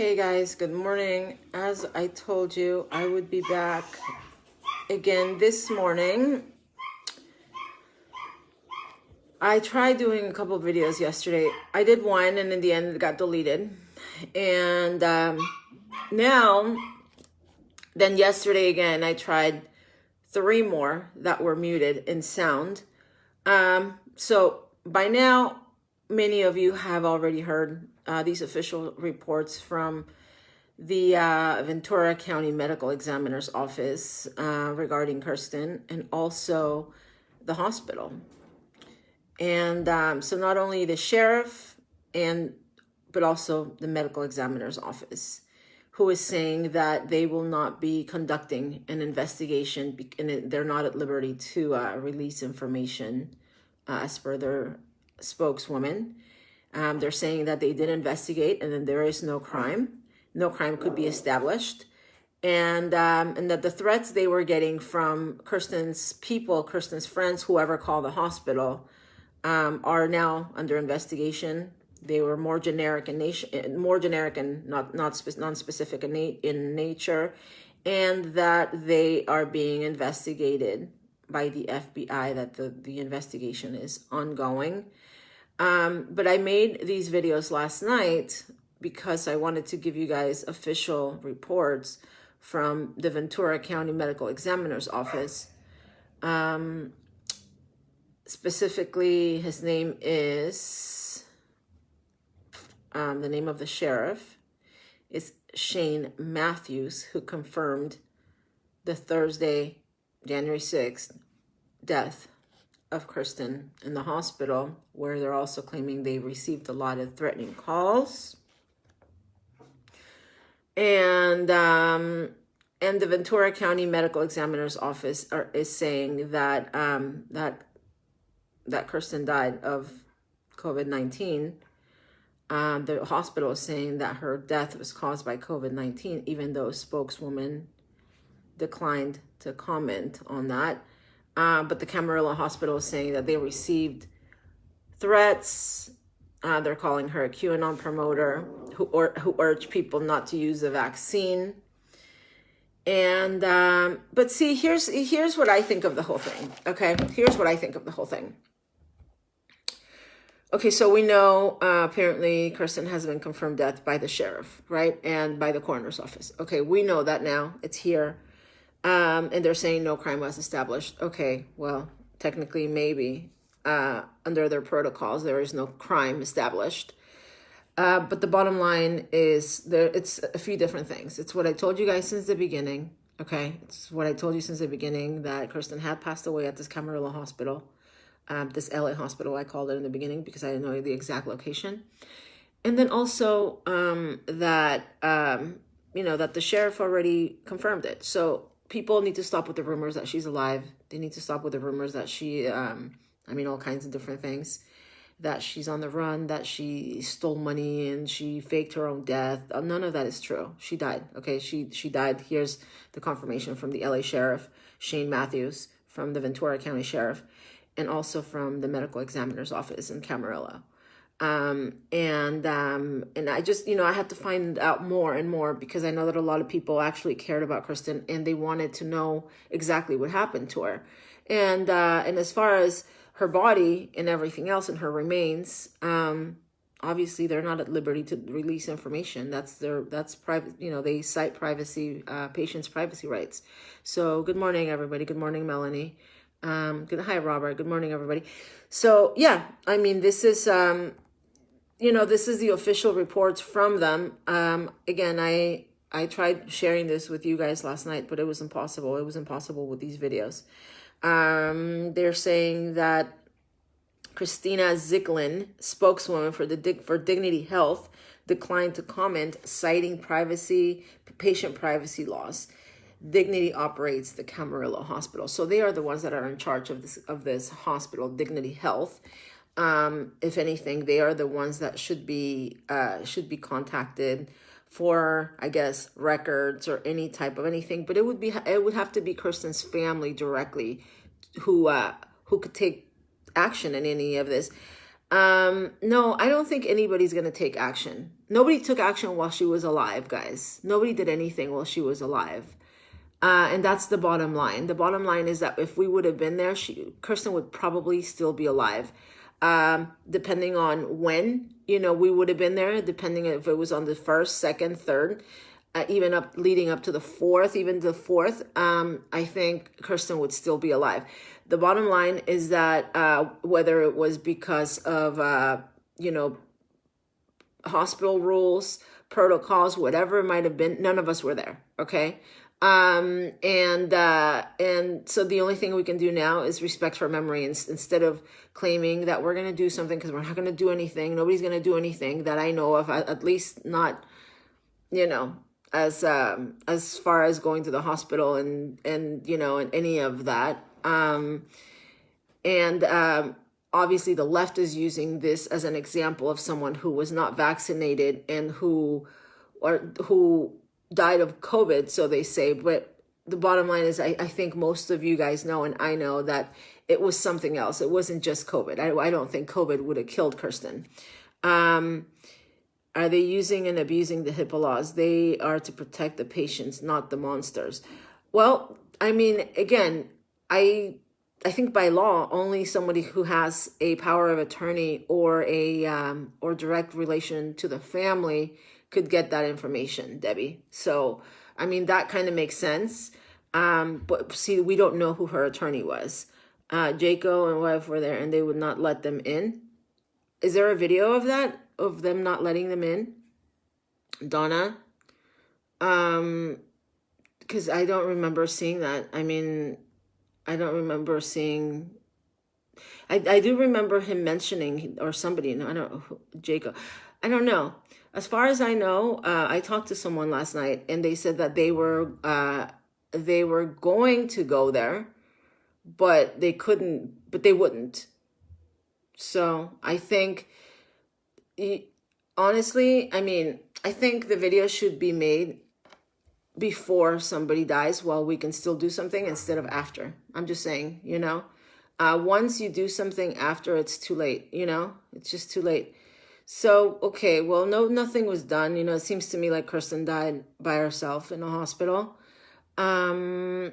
Hey guys, good morning. As I told you, I would be back again this morning. I tried doing a couple of videos yesterday. I did one and in the end it got deleted. And then yesterday again, I tried 3 more that were muted in sound. So by now, many of you have already heard these official reports from the Ventura County Medical Examiner's Office regarding Cirsten, and also the hospital. And so not only the sheriff, but also the Medical Examiner's Office, who is saying that they will not be conducting an investigation and they're not at liberty to release information as per their spokeswoman. They're saying that they did investigate and then there is no crime. No crime could be established. And that the threats they were getting from Cirsten's people, Cirsten's friends, whoever called the hospital, are now under investigation. They were more generic in not non-specific in nature, and that they are being investigated by the FBI, that the investigation is ongoing. But I made these videos last night because I wanted to give you guys official reports from the Ventura County Medical Examiner's Office. Specifically, his name is, the name of the sheriff is Shane Matthews, who confirmed the Thursday, January 6th, death of Cirsten in the hospital, where they're also claiming they received a lot of threatening calls. And the Ventura County Medical Examiner's Office is saying that that Cirsten died of COVID-19. The hospital is saying that her death was caused by COVID-19, even though a spokeswoman declined to comment on that. But the Camarillo Hospital is saying that they received threats. They're calling her a QAnon promoter who urged people not to use the vaccine. And but see, here's what I think of the whole thing. Okay, here's what I think of the whole thing. Okay, so we know apparently Cirsten has been confirmed death by the sheriff, right, and by the coroner's office. Okay, we know that now. It's here. And they're saying no crime was established. Okay, well, technically maybe under their protocols there is no crime established. But the bottom line is it's a few different things. It's what I told you guys since the beginning. Okay, it's what I told you since the beginning, that Cirsten had passed away at this Camarillo hospital, this LA hospital I called it in the beginning because I didn't know the exact location. And then also that the sheriff already confirmed it. So people need to stop with the rumors that she's alive. They need to stop with the rumors that she, all kinds of different things, that she's on the run, that she stole money and she faked her own death. None of that is true. She died. Okay, she died. Here's the confirmation from the LA sheriff, Shane Matthews, from the Ventura County sheriff, and also from the medical examiner's office in Camarillo. And I just, I had to find out more and more because I know that a lot of people actually cared about Cirsten and they wanted to know exactly what happened to her. And as far as her body and everything else and her remains, obviously they're not at liberty to release information. That's private, they cite privacy, patients' privacy rights. So good morning, everybody. Good morning, Melanie. Hi, Robert. Good morning, everybody. So yeah, this is, this is the official reports from them. Again, I tried sharing this with you guys last night, but it was impossible. It was impossible with these videos. They're saying that Christina Zicklin, spokeswoman for Dignity Health, declined to comment, citing patient privacy laws. Dignity operates the Camarillo Hospital, so they are the ones that are in charge of this hospital, Dignity Health. If anything, they are the ones that should be contacted for, I guess, records or any type of anything. But it would have to be Cirsten's family directly who could take action in any of this. No, I don't think anybody's going to take action. Nobody took action while she was alive, guys. Nobody did anything while she was alive. And that's the bottom line. The bottom line is that if we would have been there, Kirsten would probably still be alive. Depending on when, we would have been there, depending if it was on the first, second, third, even up leading up to the fourth, even the fourth, I think Kirsten would still be alive. The bottom line is that whether it was because of, hospital rules, protocols, whatever it might have been, none of us were there. Okay. And so the only thing we can do now is respect her memory, instead of claiming that we're going to do something, because we're not going to do anything. Nobody's going to do anything that I know of, at least not, as far as going to the hospital and any of that. Obviously the left is using this as an example of someone who was not vaccinated and who died of COVID, so they say. But the bottom line is, I think most of you guys know, and I know, that it was something else. It wasn't just COVID. I don't think COVID would have killed Kirsten. Are they using and abusing the HIPAA laws? They are to protect the patients, not the monsters. Well, I mean, again, I think by law, only somebody who has a power of attorney or or direct relation to the family could get that information, Debbie. So, I mean, that kind of makes sense. But see, we don't know who her attorney was. Jaco and wife were there, and they would not let them in. Is there a video of that, of them not letting them in, Donna? Because I don't remember seeing that. I mean, I don't remember seeing. I do remember him mentioning, or somebody, no, I don't know, Jacob. I don't know. As far as I know, I talked to someone last night, and they said that they were going to go there, but they couldn't, but they wouldn't. So I think, honestly, I mean, I think the video should be made before somebody dies, while we can still do something, instead of after. I'm just saying, once you do something after, it's too late, it's just too late. So, okay, well, nothing was done. It seems to me like Kirsten died by herself in a hospital. And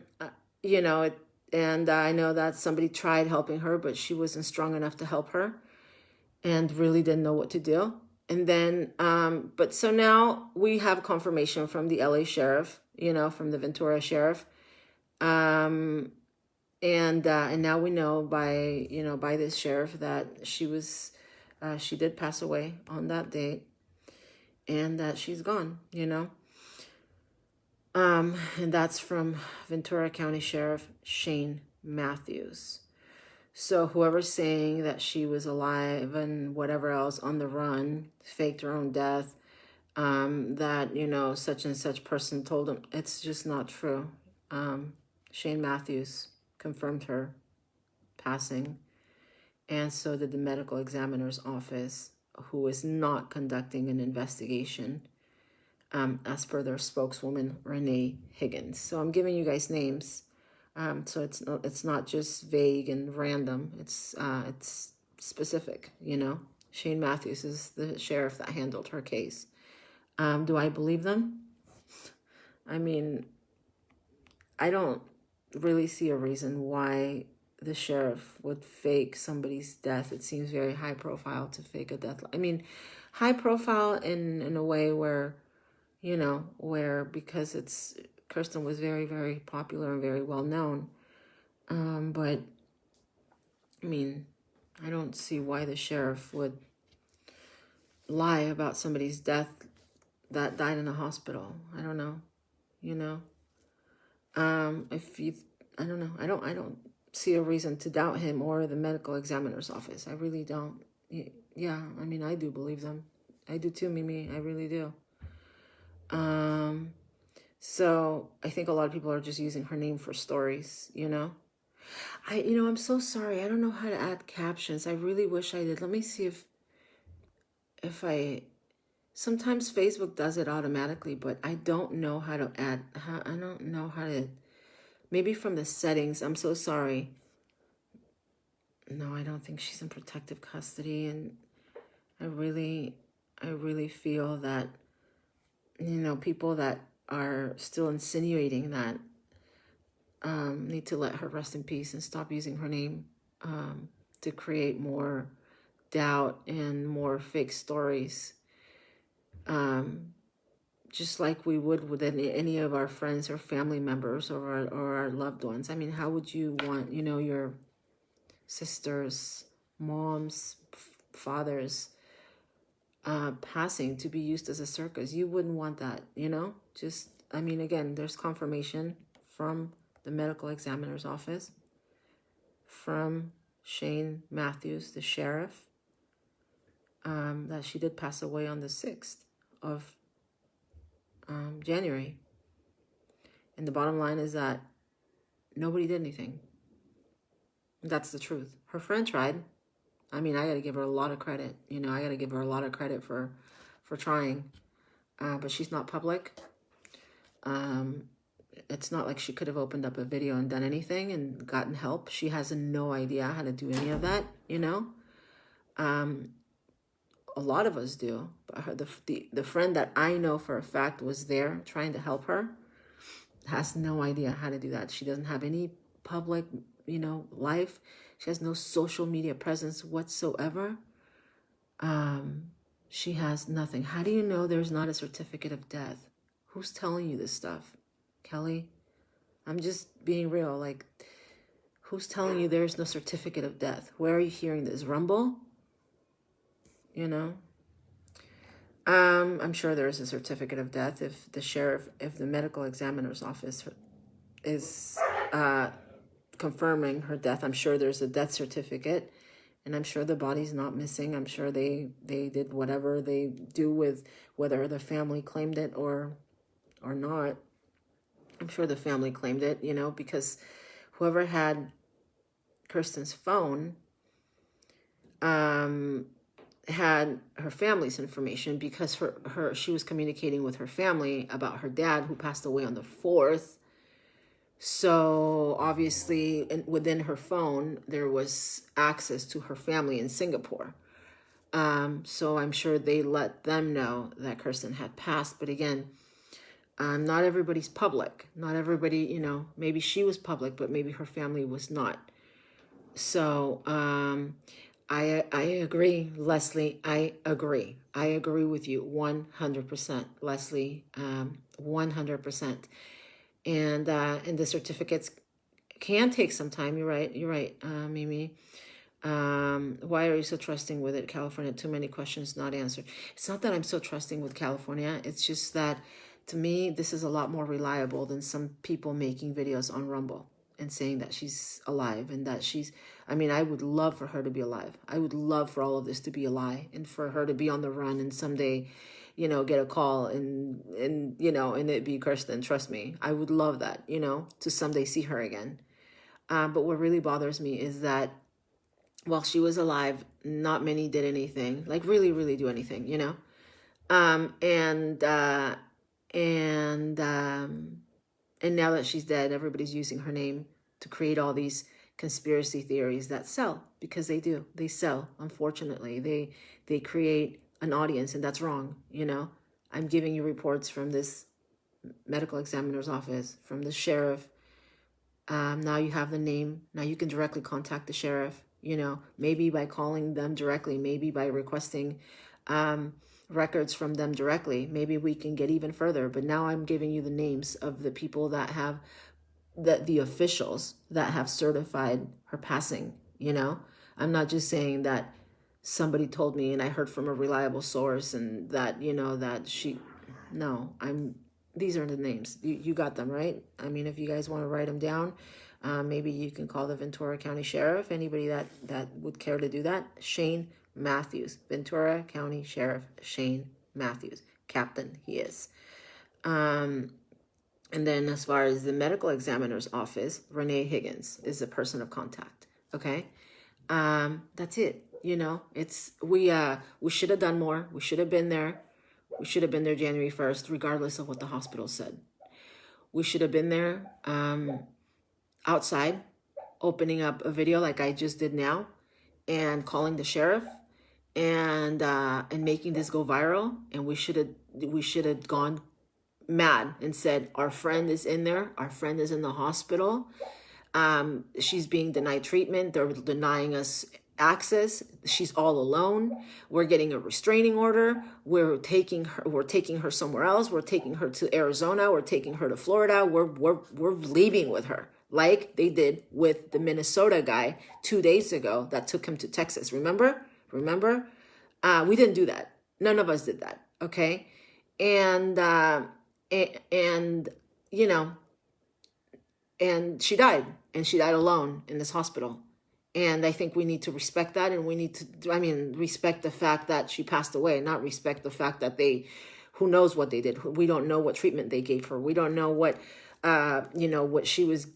I know that somebody tried helping her, but she wasn't strong enough to help her and really didn't know what to do. And then, but so now we have confirmation from the LA sheriff, from the Ventura sheriff. And now we know by this sheriff that she did pass away on that date, and that she's gone, and that's from Ventura County Sheriff Shane Matthews. So whoever's saying that she was alive and whatever else on the run, faked her own death, that, such and such person told him, it's just not true. Shane Matthews confirmed her passing. And so did the medical examiner's office, who is not conducting an investigation, as per their spokeswoman, Renee Higgins. So I'm giving you guys names. So it's not just vague and random. It's specific, Shane Matthews is the sheriff that handled her case. Do I believe them? I mean, I don't really see a reason why the sheriff would fake somebody's death. It seems very high profile to fake a death. I mean, high profile in a way where, because Kirsten was very, very popular and very well known. But I mean, I don't see why the sheriff would lie about somebody's death that died in a hospital. I don't know, I don't know. I don't see a reason to doubt him or the medical examiner's office. I really don't. Yeah, I mean, I do believe them. I do too, Mimi. I really do. So I think a lot of people are just using her name for stories, I'm so sorry. I don't know how to add captions. I really wish I did. Let me see if sometimes Facebook does it automatically, but I don't know how to add, I don't know how to, maybe from the settings. I'm so sorry. no, I don't think she's in protective custody. And I really feel that, people that are still insinuating that need to let her rest in peace and stop using her name to create more doubt and more fake stories. Just like we would with any of our friends or family members or our loved ones. I mean, how would you want, your sisters, moms, fathers passing to be used as a circus? You wouldn't want that, Just, I mean, again, there's confirmation from the medical examiner's office, from Shane Matthews, the sheriff, that she did pass away on the 6th of January. And the bottom line is that nobody did anything. That's the truth. Her friend tried. I mean, I got to give her a lot of credit. I got to give her a lot of credit for trying. But she's not public. It's not like she could have opened up a video and done anything and gotten help. She has no idea how to do any of that, A lot of us do. But the friend that I know for a fact was there trying to help her has no idea how to do that. She doesn't have any public, life. She has no social media presence whatsoever. She has nothing. How do you know there's not a certificate of death? Who's telling you this stuff? Kelly? I'm just being real. Like, who's telling you there's no certificate of death? Where are you hearing this? Rumble? I'm sure there is a certificate of death if the medical examiner's office is confirming her death. I'm sure there's a death certificate, and I'm sure the body's not missing. I'm sure they did whatever they do with whether the family claimed it or not. I'm sure the family claimed it, because whoever had Kirsten's phone had her family's information, because she was communicating with her family about her dad, who passed away on the 4th. So obviously within her phone, there was access to her family in Singapore. So I'm sure they let them know that Kirsten had passed. But again, not everybody's public. Not everybody, maybe she was public, but maybe her family was not. So I agree, Leslie. I agree with you 100%, Leslie, 100%. And the certificates can take some time. You're right, Mimi. Why are you so trusting with it, California? Too many questions not answered. It's not that I'm so trusting with California. It's just that, to me, this is a lot more reliable than some people making videos on Rumble and saying that she's alive and that I would love for her to be alive. I would love for all of this to be a lie and for her to be on the run and someday, get a call and it be Kirsten. Trust me, I would love that, to someday see her again. But what really bothers me is that while she was alive, not many did anything, like really, really do anything, and now that she's dead, everybody's using her name to create all these conspiracy theories that sell, because they sell. Unfortunately, they create an audience, and that's wrong. I'm giving you reports from this medical examiner's office, from the sheriff. Now you have the name. Now you can directly contact the sheriff, maybe by calling them directly, maybe by requesting records from them directly. Maybe we can get even further. But now I'm giving you the names of the people that have the officials that have certified her passing. I'm not just saying that somebody told me and I heard from a reliable source and that these are the names. You got them, right? I mean, if you guys want to write them down, maybe you can call the Ventura County Sheriff, anybody that would care to do that. Shane Matthews, Ventura County Sheriff Shane Matthews, captain he is. And then as far as the medical examiner's office, Renee Higgins is a person of contact. Okay. That's it. We should have done more. We should have been there. We should have been there January 1st, regardless of what the hospital said. We should have been there outside, opening up a video like I just did now, and calling the sheriff and making this go viral. And we should have gone mad and said, our friend is in there. Our friend is in the hospital. She's being denied treatment. They're denying us access. She's all alone. We're getting a restraining order. We're taking her somewhere else. We're taking her to Arizona. We're taking her to Florida. We're leaving with her, like they did with the Minnesota guy 2 days ago that took him to Texas. Remember? We didn't do that. None of us did that. Okay. And you know, and she died alone in this hospital. And I think we need to respect that. And we need to, respect the fact that she passed away, not respect the fact that who knows what they did. We don't know what treatment they gave her. We don't know what she was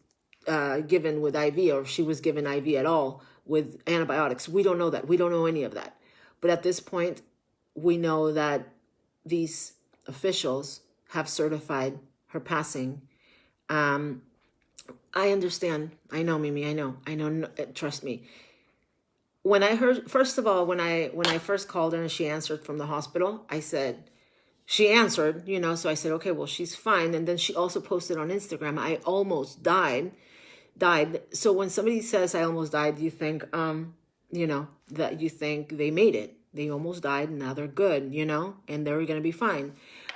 given with IV, or if she was given IV at all with antibiotics. We don't know that. We don't know any of that. But at this point, we know that these officials have certified her passing. I understand. I know, Mimi. I know. Trust me. When I heard, first of all, when I first called her and she answered from the hospital, I said, she answered, so I said, okay, well, she's fine. And then she also posted on Instagram, I almost died. So when somebody says I almost died, you think, that you think they made it. They almost died and now they're good, and they're going to be fine.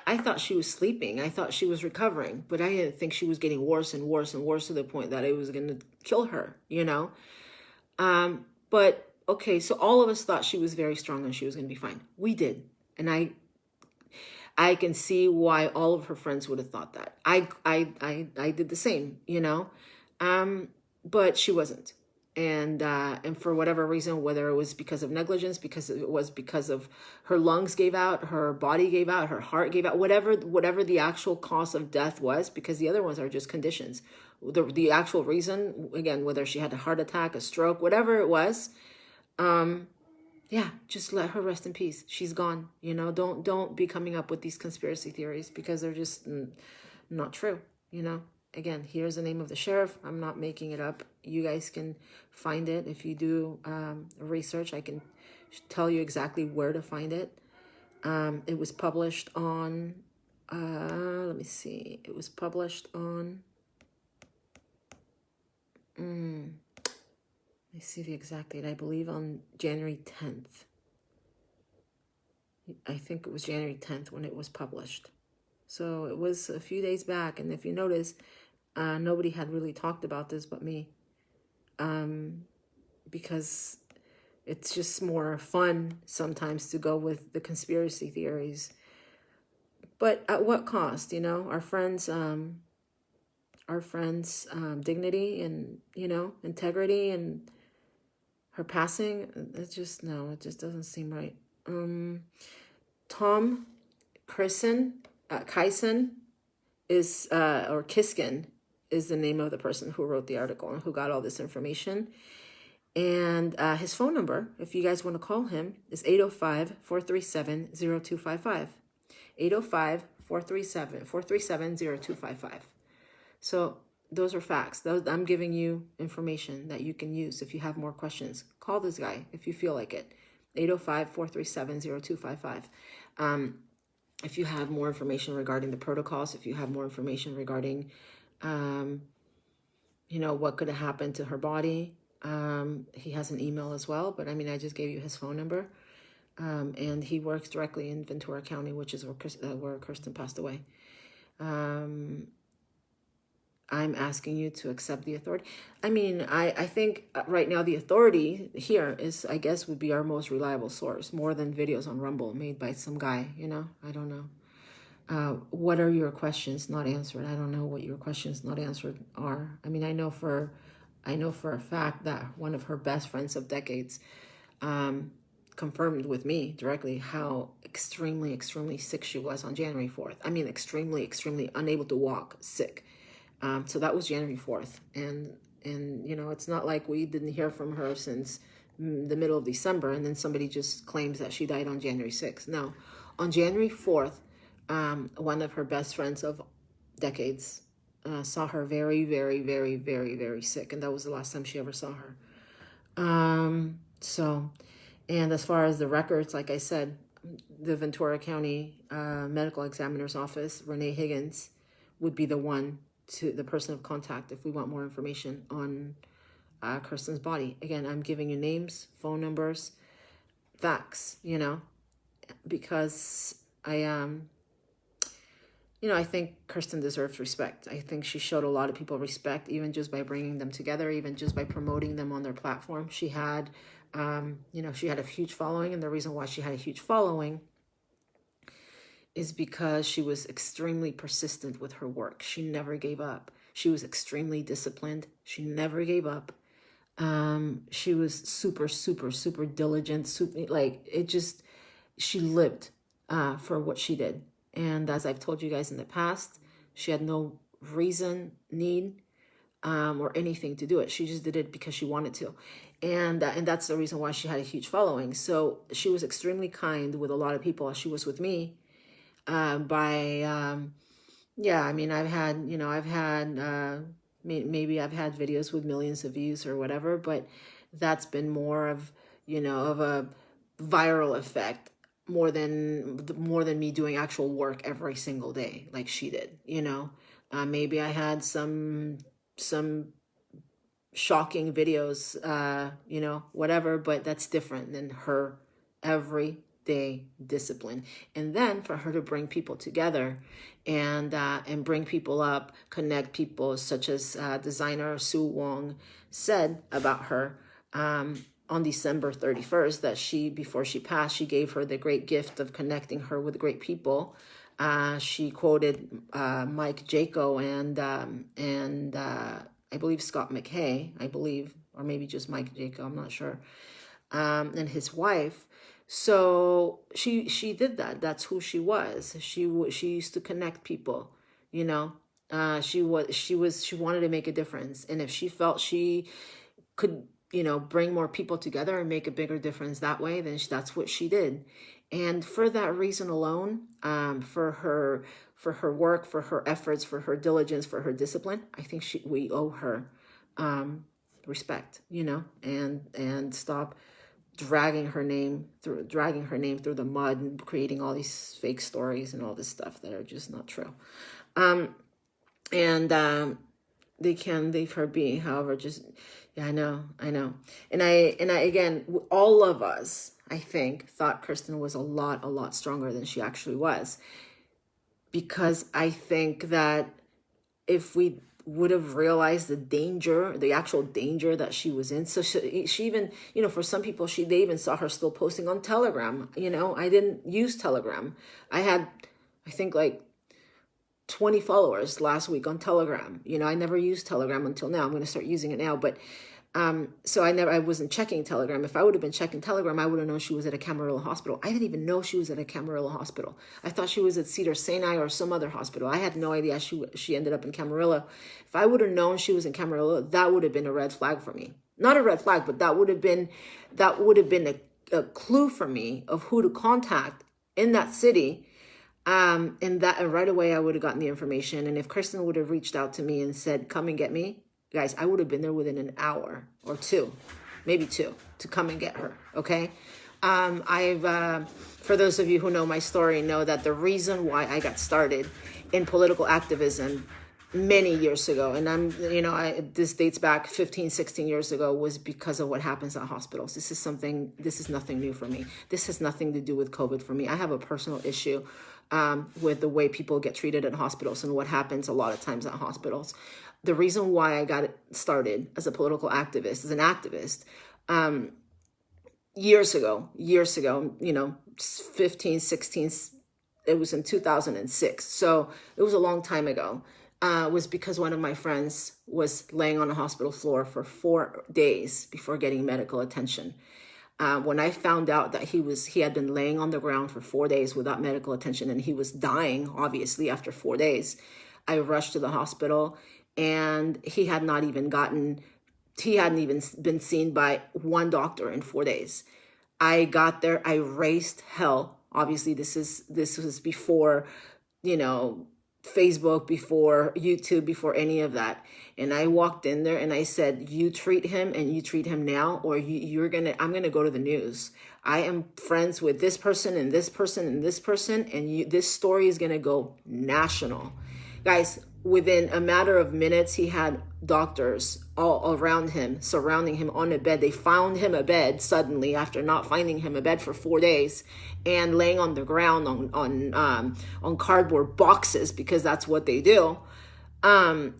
I thought she was sleeping. I thought she was recovering, but I didn't think she was getting worse and worse and worse to the point that it was going to kill her, But okay, so all of us thought she was very strong and she was going to be fine. We did. And I can see why all of her friends would have thought that. I did the same, but she wasn't. And for whatever reason, whether it was because of negligence, because of her lungs gave out, her body gave out, her heart gave out, whatever the actual cause of death was, because the other ones are just conditions. The actual reason, again, whether she had a heart attack, a stroke, whatever it was, just let her rest in peace. She's gone. Don't be coming up with these conspiracy theories because they're just not true. Again, here's the name of the sheriff. I'm not making it up. You guys can find it. If you do research, I can tell you exactly where to find it. It was published on, let me see. It was published on, let me see the exact date. I believe on January 10th. I think it was January 10th when it was published. So it was a few days back. And if you notice, nobody had really talked about this but me, because it's just more fun sometimes to go with the conspiracy theories. But at what cost? Our friends' dignity and integrity, and her passing. It just doesn't seem right. Tom Kyson is or Kiskin is the name of the person who wrote the article and who got all this information. And his phone number, if you guys want to call him, is 805-437-0255. 805-437-0255. So those are facts. I'm giving you information that you can use if you have more questions. Call this guy if you feel like it. 805-437-0255. If you have more information regarding the protocols, if you have more information regarding, what could have happened to her body, he has an email as well. But I just gave you his phone number. And he works directly in Ventura County, which is where Kirsten passed away. I'm asking you to accept the authority. I think right now the authority here is, I guess, would be our most reliable source, more than videos on Rumble made by some guy, I don't know. What are your questions not answered? I don't know what your questions not answered are. I know for a fact that one of her best friends of decades confirmed with me directly how extremely, extremely sick she was on January 4th. Extremely, extremely unable to walk, sick. So that was January 4th. And it's not like we didn't hear from her since the middle of December, and then somebody just claims that she died on January 6th. No, on January 4th, one of her best friends of decades saw her very, very, very, very, very sick. And that was the last time she ever saw her. So, and as far as the records, like I said, the Ventura County Medical Examiner's Office, Renee Higgins, would be the person of contact if we want more information on Kirsten's body. Again, I'm giving you names, phone numbers, facts, because I think Kirsten deserves respect. I think she showed a lot of people respect, even just by bringing them together, even just by promoting them on their platform. She had, she had a huge following, and the reason why she had a huge following is because she was extremely persistent with her work. She never gave up. She was extremely disciplined. She never gave up. She was super, super, super diligent. She lived for what she did. And as I've told you guys in the past, she had no reason, need, or anything to do it. She just did it because she wanted to. And that's the reason why she had a huge following. So she was extremely kind with a lot of people, as she was with me. I've had maybe I've had videos with millions of views or whatever, but that's been more of a viral effect more than me doing actual work every single day like she did. Maybe I had some shocking videos, whatever, but that's different than her everyday discipline. And then for her to bring people together and bring people up, connect people, such as designer Sue Wong said about her on December 31st, that before she passed, she gave her the great gift of connecting her with great people. She quoted Mike Jaco and I believe Scott McKay, or maybe just Mike Jaco, I'm not sure, and his wife. So she did that. That's who she was. She used to connect people. She wanted to make a difference, and if she felt she could bring more people together and make a bigger difference that way, then that's what she did. And for that reason alone, for her work, for her efforts, for her diligence, for her discipline, I think we owe her respect, and stop dragging her name through the mud and creating all these fake stories and all this stuff that are just not true. They can leave her be, however, I know. And I again, all of us, I think, thought Kirsten was a lot stronger than she actually was. Because I think that if we would have realized the actual danger that she was in. So she even, for some people, they even saw her still posting on Telegram. I didn't use Telegram. I had, I think, like 20 followers last week on Telegram. I never used Telegram until now. I'm going to start using it now. But so I wasn't checking Telegram. If I would have been checking Telegram, I would have known she was at a Camarillo hospital. I didn't even know she was at a Camarillo hospital. I thought she was at Cedars-Sinai or some other hospital. I had no idea she ended up in Camarillo. If I would have known she was in Camarillo, that would have been a red flag for me. Not a red flag, but that would have been a clue for me of who to contact in that city. And right away I would have gotten the information. And if Kirsten would have reached out to me and said, "Come and get me," guys, I would have been there within an hour or two, maybe two, to come and get her. Okay. For those of you who know my story, know that the reason why I got started in political activism many years ago, and this dates back 15, 16 years ago, was because of what happens at hospitals. This is nothing new for me. This has nothing to do with COVID for me. I have a personal issue with the way people get treated at hospitals and what happens a lot of times at hospitals. The reason why I got started as a political activist, as an activist, years ago, 15, 16, it was in 2006. So it was a long time ago. Was because one of my friends was laying on a hospital floor for 4 days before getting medical attention. When I found out that he had been laying on the ground for 4 days without medical attention, and he was dying, obviously, after 4 days, I rushed to the hospital, and he hadn't even been seen by one doctor in 4 days. I got there, I raced hell. Obviously, this was before, Facebook, before YouTube, before any of that. And I walked in there and I said, you treat him and you treat him now, or I'm going to go to the news. I am friends with this person and this person and this person, and this story is going to go national. Guys, within a matter of minutes, he had doctors all around him, surrounding him on a bed. They found him a bed suddenly after not finding him a bed for 4 days, and laying on the ground on cardboard boxes, because that's what they do. And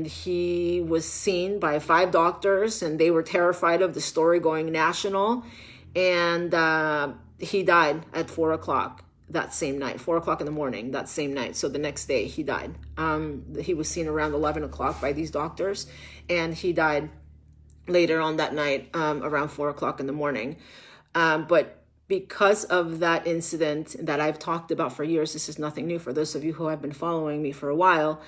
he was seen by 5 doctors, and they were terrified of the story going national. And he died at 4 o'clock that same night, 4 o'clock in the morning that same night. So the next day he died. He was seen around 11 o'clock by these doctors, and he died later on that night, around 4 o'clock in the morning. But because of that incident that I've talked about for years, this is nothing new for those of you who have been following me for a while.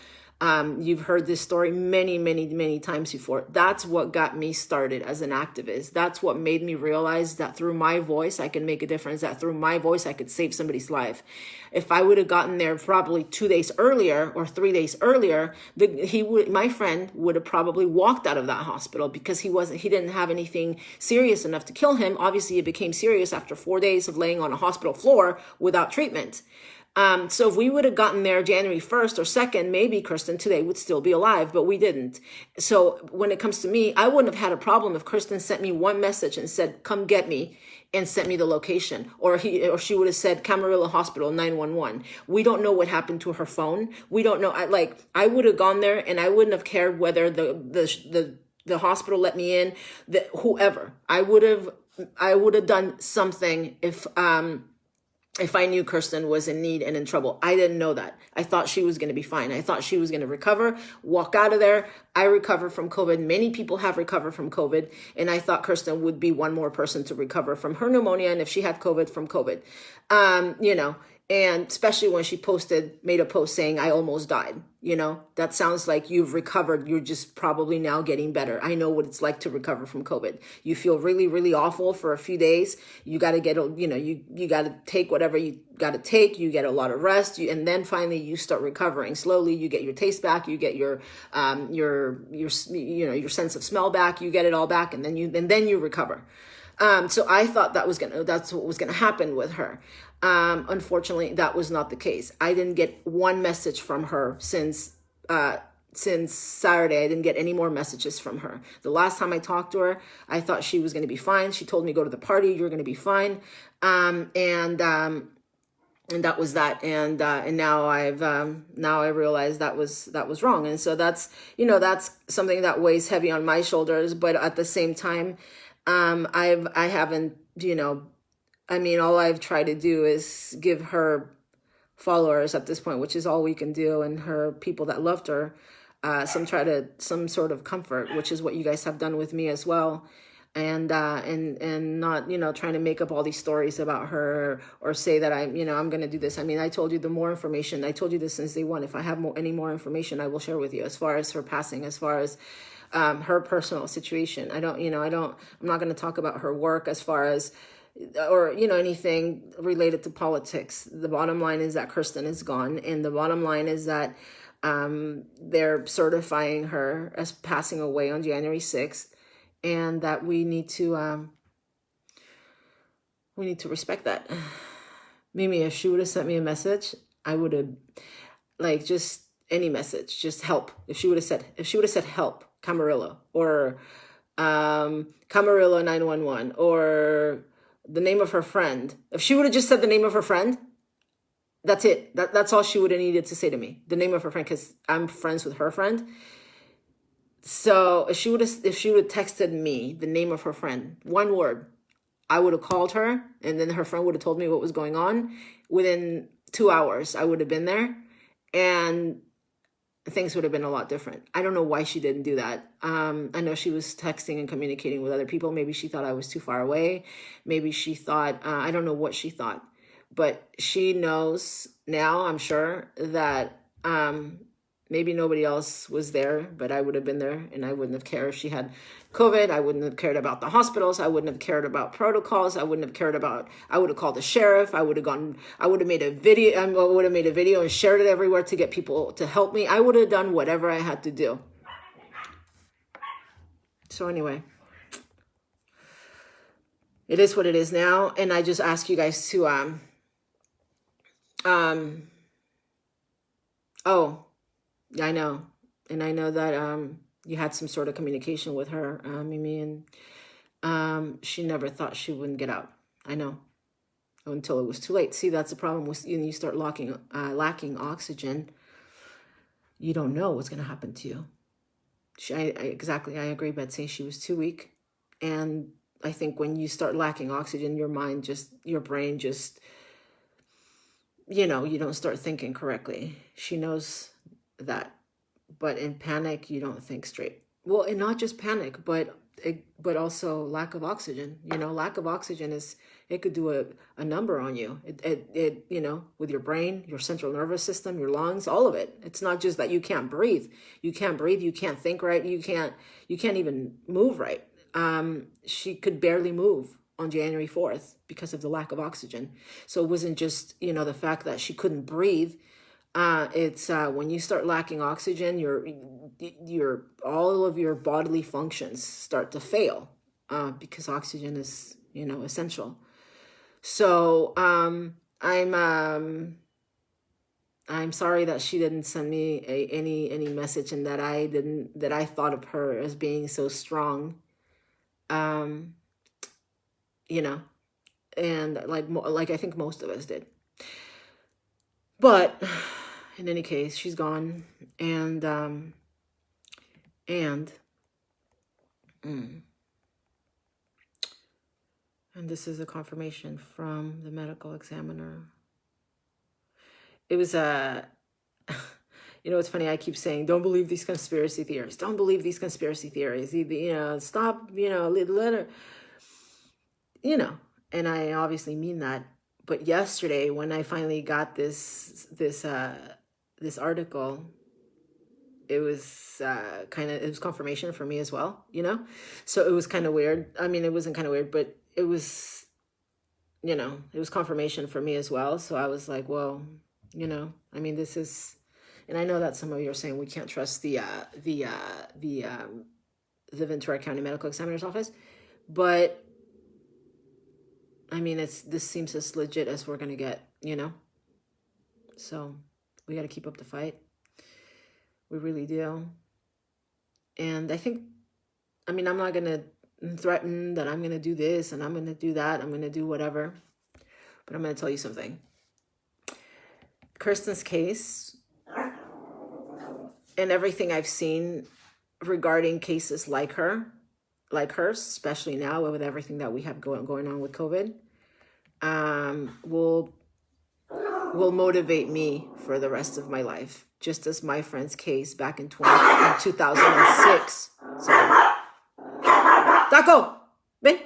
You've heard this story many, many, many times before. That's what got me started as an activist. That's what made me realize that through my voice, I can make a difference, that through my voice, I could save somebody's life. If I would have gotten there probably 2 days earlier or 3 days earlier, my friend would have probably walked out of that hospital, because he didn't have anything serious enough to kill him. Obviously, it became serious after 4 days of laying on a hospital floor without treatment. So if we would have gotten there January 1st or 2nd, maybe Kirsten today would still be alive, but we didn't. So when it comes to me, I wouldn't have had a problem if Kirsten sent me one message and said, come get me, and sent me the location, or she would have said Camarillo Hospital 911. We don't know what happened to her phone. We don't know. I would have gone there, and I wouldn't have cared whether the hospital let me in, whoever. I would have done something if I knew Kirsten was in need and in trouble. I didn't know that. I thought she was going to be fine. I thought she was going to recover, walk out of there. I recovered from COVID. Many people have recovered from COVID. And I thought Kirsten would be one more person to recover from her pneumonia, and if she had COVID, from COVID. And especially when she made a post saying, I almost died. That sounds like you've recovered. You're just probably now getting better. I know what it's like to recover from COVID. You feel really, really awful for a few days. You got to you got to take whatever you got to take. You get a lot of rest. And then finally you start recovering. Slowly you get your taste back. You get your sense of smell back. You get it all back. And then you recover. So I thought that's what was going to happen with her. Unfortunately, that was not the case. I didn't get one message from her since Saturday. I didn't get any more messages from her. The last time I talked to her, I thought she was going to be fine. She told me, go to the party. You're going to be fine. And that was that. And now I realize that was wrong. And so that's something that weighs heavy on my shoulders. But at the same time, I haven't, all I've tried to do is give her followers at this point, which is all we can do, and her people that loved her, some sort of comfort, which is what you guys have done with me as well. And not, trying to make up all these stories about her or say that I'm going to do this. I told you the more information, I told you this since day one. If I have any more information, I will share with you as far as her passing, as far as her personal situation. I'm not going to talk about her work as far as, or, anything related to politics. The bottom line is that Kirsten is gone. And the bottom line is that they're certifying her as passing away on January 6th. And that we need to respect that. Mimi, if she would have sent me a message, I would have, just any message, just help. If she would have said help, Camarillo, or Camarillo 911, or the name of her friend. If she would have just said the name of her friend, that's it. That's all she would have needed to say to me. The name of her friend, because I'm friends with her friend. So if she would have texted me the name of her friend, one word, I would have called her, and then her friend would have told me what was going on. Within 2 hours, I would have been there, and things would have been a lot different. I don't know why she didn't do that. I know she was texting and communicating with other people. Maybe she thought I was too far away. Maybe she thought, I don't know what she thought, but she knows now, I'm sure, that Maybe nobody else was there, but I would have been there, and I wouldn't have cared if she had COVID. I wouldn't have cared about the hospitals. I wouldn't have cared about protocols. I wouldn't have cared about, I would have called the sheriff. I would have made a video. I would have made a video and shared it everywhere to get people to help me. I would have done whatever I had to do. So anyway, it is what it is now. And I just ask you guys to, oh, I know. And I know that you had some sort of communication with her, Mimi, and she never thought she wouldn't get out. I know. Until it was too late. See, that's the problem with you start lacking oxygen. You don't know what's going to happen to you. Exactly, I agree, Betsy. She was too weak. And I think when you start lacking oxygen, your brain just, you don't start thinking correctly. She knows that. But in panic, you don't think straight. Well, and not just panic, but also lack of oxygen. Lack of oxygen it could do a number on you. It with your brain, your central nervous system, your lungs, all of it. It's not just that you can't breathe. You can't breathe. You can't think right. You can't even move right. She could barely move on January 4th because of the lack of oxygen. So it wasn't just, the fact that she couldn't breathe. It's when you start lacking oxygen, your all of your bodily functions start to fail because oxygen is essential. So I'm sorry that she didn't send me any message, and that I thought of her as being so strong, and like I think most of us did. But in any case, she's gone, and this is a confirmation from the medical examiner. It was it's funny. I keep saying, don't believe these conspiracy theories. Don't believe these conspiracy theories. Stop. Let her. And I obviously mean that. But yesterday, when I finally got this article, it was it was confirmation for me as well, So it was kind of weird. I mean, it wasn't kind of weird, but it was, it was confirmation for me as well. So I was like, well, I mean, this is, and I know that some of you are saying we can't trust the Ventura County Medical Examiner's Office, but I mean, this seems as legit as we're going to get, So we got to keep up the fight. We really do. And I think, I'm not going to threaten that I'm going to do this and I'm going to do that. I'm going to do whatever. But I'm going to tell you something. Cirsten's case and everything I've seen regarding cases like hers, especially now with everything that we have going on with COVID, will motivate me for the rest of my life, just as my friend's case back in 2006. Sorry. Taco, ven.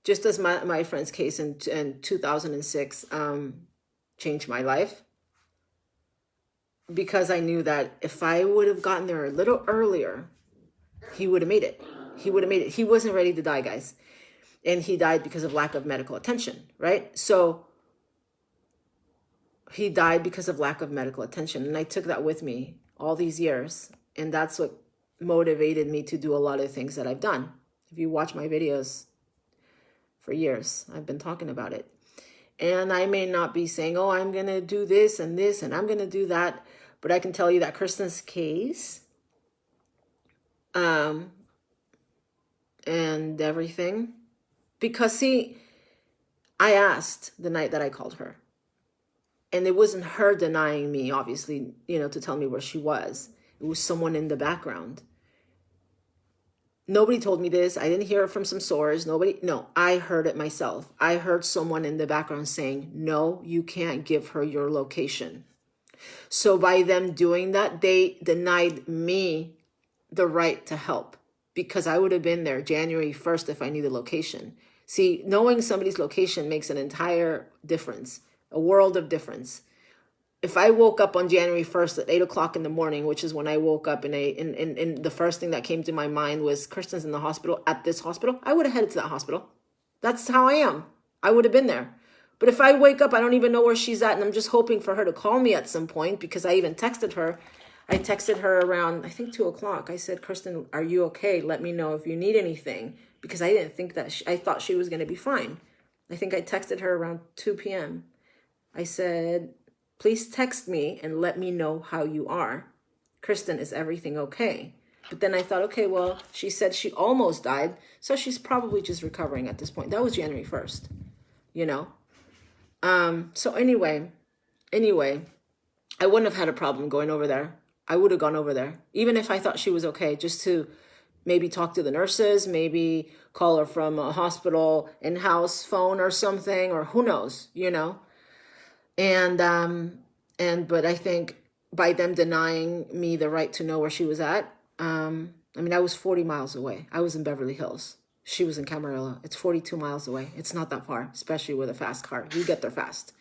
Just as my friend's case in 2006 changed my life, because I knew that if I would have gotten there a little earlier, he would have made it. He would have made it. He wasn't ready to die, guys. And he died because of lack of medical attention, right? So he died because of lack of medical attention. And I took that with me all these years. And that's what motivated me to do a lot of things that I've done. If you watch my videos for years, I've been talking about it. And I may not be saying, oh, I'm going to do this, and I'm going to do that. But I can tell you that Cirsten's case, and everything, because see, I asked the night that I called her, and it wasn't her denying me, obviously, to tell me where she was. It was someone in the background. Nobody told me this. I didn't hear it from some source. No, I heard it myself. I heard someone in the background saying, no, you can't give her your location. So by them doing that, they denied me the right to help, because I would have been there January 1st if I knew the location. See, knowing somebody's location makes an entire difference, a world of difference. if I woke up on January 1st at 8 o'clock in the morning, which is when I woke up, and the first thing that came to my mind was Kirsten's in the hospital, at this hospital, I would have headed to that hospital. That's how I am. I would have been there. But if I wake up, I don't even know where she's at, and I'm just hoping for her to call me at some point, because I even texted her. I texted her around, I think, 2 o'clock. I said, Kirsten, are you okay? Let me know if you need anything, because I didn't think that, I thought she was going to be fine. I think I texted her around 2 p.m. I said, please text me and let me know how you are. Kirsten, is everything okay? But then I thought, okay, well, she said she almost died, so she's probably just recovering at this point. That was January 1st, you know? So anyway, I wouldn't have had a problem going over there. I would have gone over there, even if I thought she was okay, just to maybe talk to the nurses, maybe call her from a hospital in-house phone or something, or who knows, you know? But I think by them denying me the right to know where she was at, I mean, I was 40 miles away. I was in Beverly Hills. She was in Camarillo. It's 42 miles away. It's not that far, especially with a fast car. You get there fast.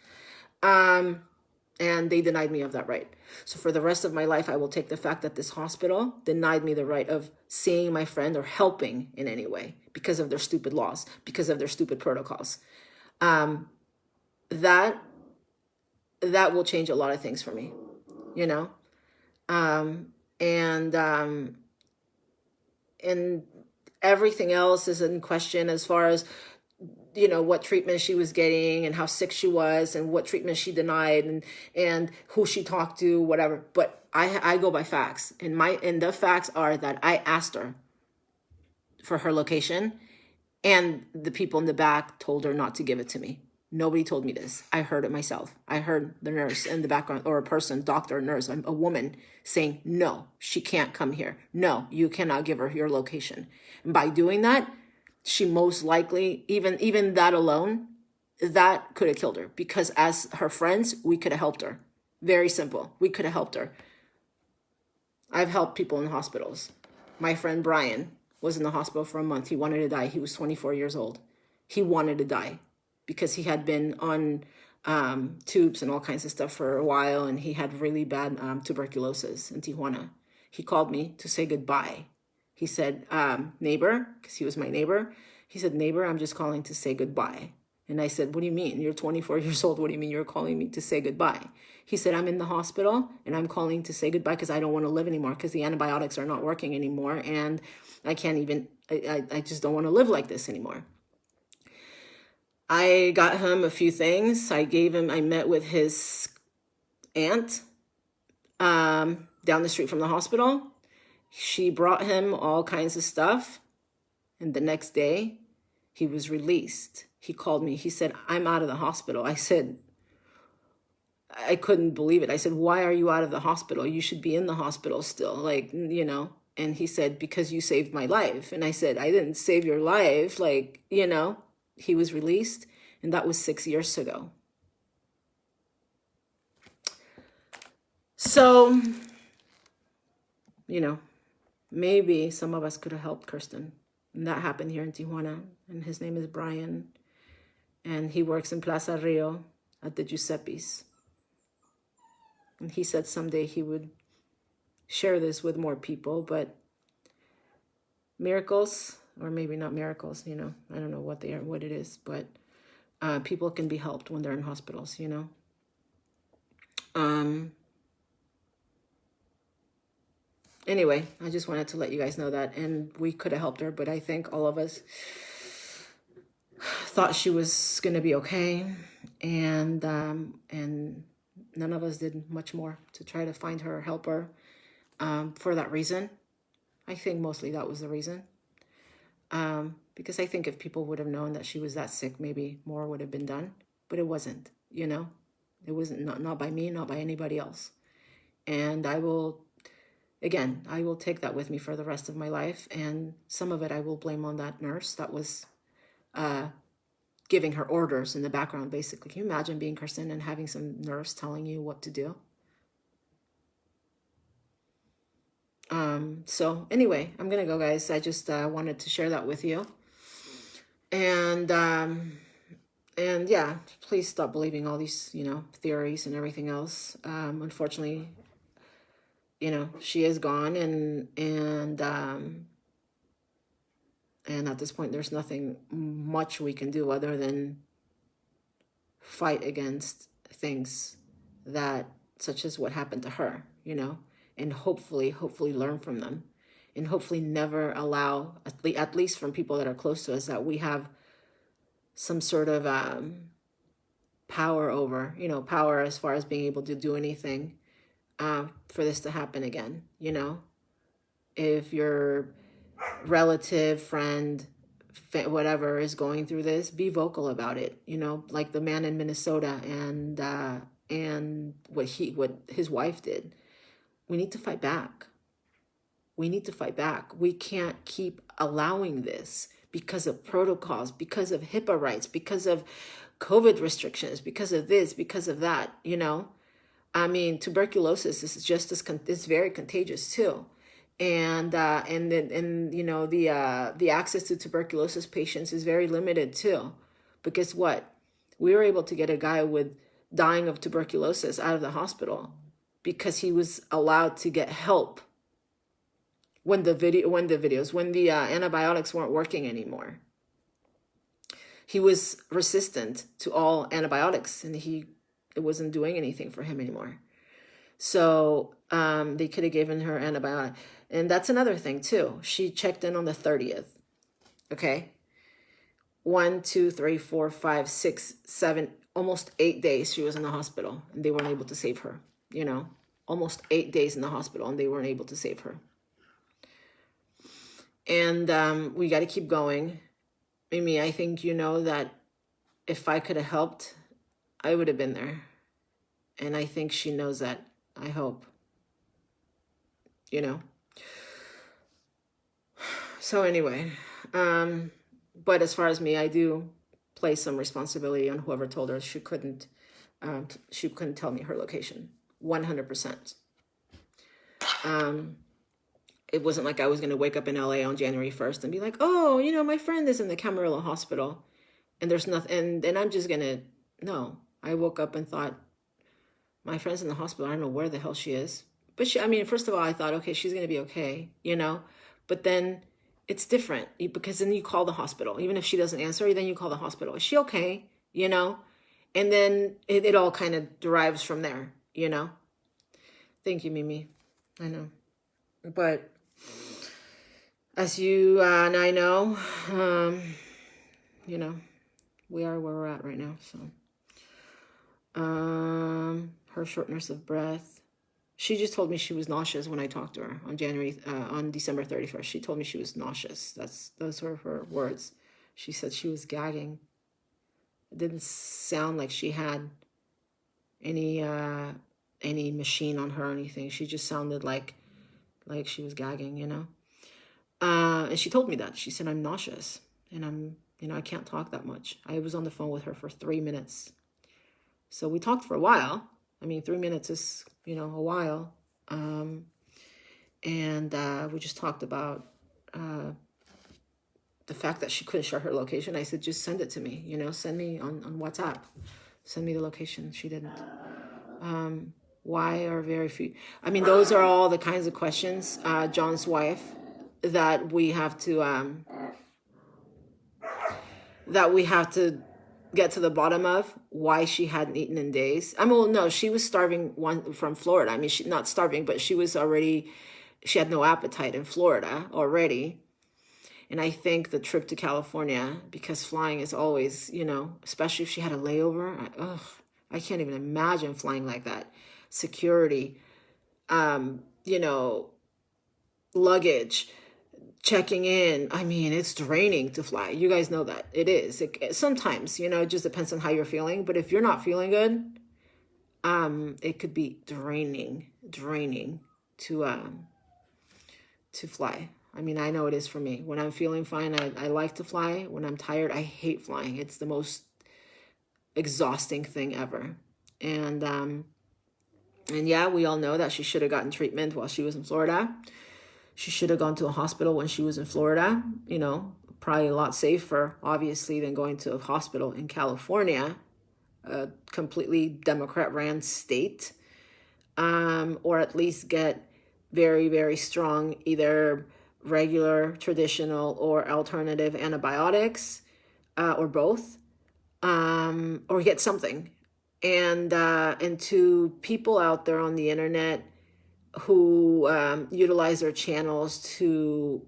And they denied me of that right. So for the rest of my life, I will take the fact that this hospital denied me the right of seeing my friend or helping in any way because of their stupid laws, because of their stupid protocols. That will change a lot of things for me, you know? And everything else is in question as far as, you know, what treatment she was getting and how sick she was and what treatment she denied and who she talked to, whatever. But I go by facts, and the facts are that I asked her for her location, and the people in the back told her not to give it to me. Nobody told me this. I heard it myself. I heard the nurse in the background, or a person, doctor, nurse, a woman saying, no, she can't come here. No, you cannot give her your location. And by doing that, she most likely, even that alone, that could have killed her, because as her friends, we could have helped her. Very simple. We could have helped her. I've helped people in hospitals. My friend Brian was in the hospital for a month. He wanted to die. He was 24 years old. He wanted to die because he had been on tubes and all kinds of stuff for a while, and he had really bad tuberculosis in Tijuana. He called me to say goodbye. He said, neighbor, because he was my neighbor. He said, neighbor, I'm just calling to say goodbye. And I said, what do you mean? You're 24 years old. What do you mean you're calling me to say goodbye? He said, I'm in the hospital and I'm calling to say goodbye because I don't want to live anymore, because the antibiotics are not working anymore. And I can't even, I just don't want to live like this anymore. I got him a few things. I met with his aunt down the street from the hospital. She brought him all kinds of stuff. And the next day, he was released. He called me. He said, I'm out of the hospital. I said, I couldn't believe it. I said, why are you out of the hospital? You should be in the hospital still, like, you know. And he said, because you saved my life. And I said, I didn't save your life. Like, you know, he was released. And that was 6 years ago. So, you know, maybe some of us could have helped Kirsten. And that happened here in Tijuana. And his name is Brian. And he works in Plaza Rio at the Giuseppe's. And he said someday he would share this with more people. But miracles, or maybe not miracles, you know, I don't know what they are, what it is. But people can be helped when they're in hospitals, you know. Anyway, I just wanted to let you guys know that. And we could have helped her, but I think all of us thought she was going to be okay. And none of us did much more to try to find her or help her for that reason. I think mostly that was the reason. Because I think if people would have known that she was that sick, maybe more would have been done. But it wasn't, you know. It wasn't, not by me, not by anybody else. And I will take that with me for the rest of my life. And some of it I will blame on that nurse that was giving her orders in the background, basically. Can you imagine being Kirsten and having some nurse telling you what to do? So anyway, I'm going to go, guys. I just wanted to share that with you. And And yeah, please stop believing all these, theories and everything else. Unfortunately, she is gone, and at this point, there's nothing much we can do other than fight against things that, such as what happened to her, and hopefully learn from them, and hopefully never allow, at least from people that are close to us, that we have some sort of power over, power as far as being able to do anything for this to happen again. If your relative, friend, whatever is going through this, be vocal about it. Like the man in Minnesota and what his wife did. We need to fight back. We can't keep allowing this because of protocols, because of HIPAA rights, because of COVID restrictions, because of this, because of that. I mean, tuberculosis is just it's very contagious too. And the access to tuberculosis patients is very limited too. But guess what? We were able to get a guy dying of tuberculosis out of the hospital because he was allowed to get help when the antibiotics weren't working anymore. He was resistant to all antibiotics, and it wasn't doing anything for him anymore. So they could have given her antibiotic. And that's another thing too. She checked in on the 30th. Okay. 1, 2, 3, 4, 5, 6, 7, almost 8 days she was in the hospital, and they weren't able to save her. Almost 8 days in the hospital, and they weren't able to save her. And we got to keep going. Mimi, I think that if I could have helped, I would have been there. And I think she knows that. I hope. So anyway, but as far as me, I do place some responsibility on whoever told her she couldn't tell me her location. 100%. It wasn't like I was going to wake up in LA on January 1st and be like, oh, my friend is in the Camarillo hospital and there's nothing. And I'm just going to, no. I woke up and thought, my friend's in the hospital. I don't know where the hell she is. But first of all, I thought, okay, she's going to be okay, But then it's different because then you call the hospital. Even if she doesn't answer, then you call the hospital. Is she okay? And then it all kind of derives from there, Thank you, Mimi. I know. But as you and I know, we are where we're at right now. So her shortness of breath. She just told me she was nauseous when I talked to her on December 31st. She told me she was nauseous. Those were her words. She said she was gagging. It didn't sound like she had any machine on her or anything. She just sounded like she was gagging, And she told me that. She said, I'm nauseous and I can't talk that much. I was on the phone with her for 3 minutes. So we talked for a while. 3 minutes is, a while. And we just talked about the fact that she couldn't share her location. I said, just send it to me, send me on WhatsApp. Send me the location. She didn't. Why are very few? Those are all the kinds of questions, John's wife, that we have to get to the bottom of why she hadn't eaten in days. No, she was starving from Florida. She not starving, but she had no appetite in Florida already. And I think the trip to California, because flying is always, especially if she had a layover, I can't even imagine flying like that. Security, luggage, checking in. It's draining to fly. You guys know that. It is. Sometimes, it just depends on how you're feeling. But if you're not feeling good, it could be draining to fly. I know it is for me. When I'm feeling fine, I like to fly. When I'm tired, I hate flying. It's the most exhausting thing ever. And yeah, we all know that she should have gotten treatment while she was in Florida. She should have gone to a hospital when she was in Florida, probably a lot safer, obviously, than going to a hospital in California, a completely Democrat-ran state, or at least get very, very strong, either regular, traditional, or alternative antibiotics, or both, or get something. And to people out there on the internet who utilize their channels to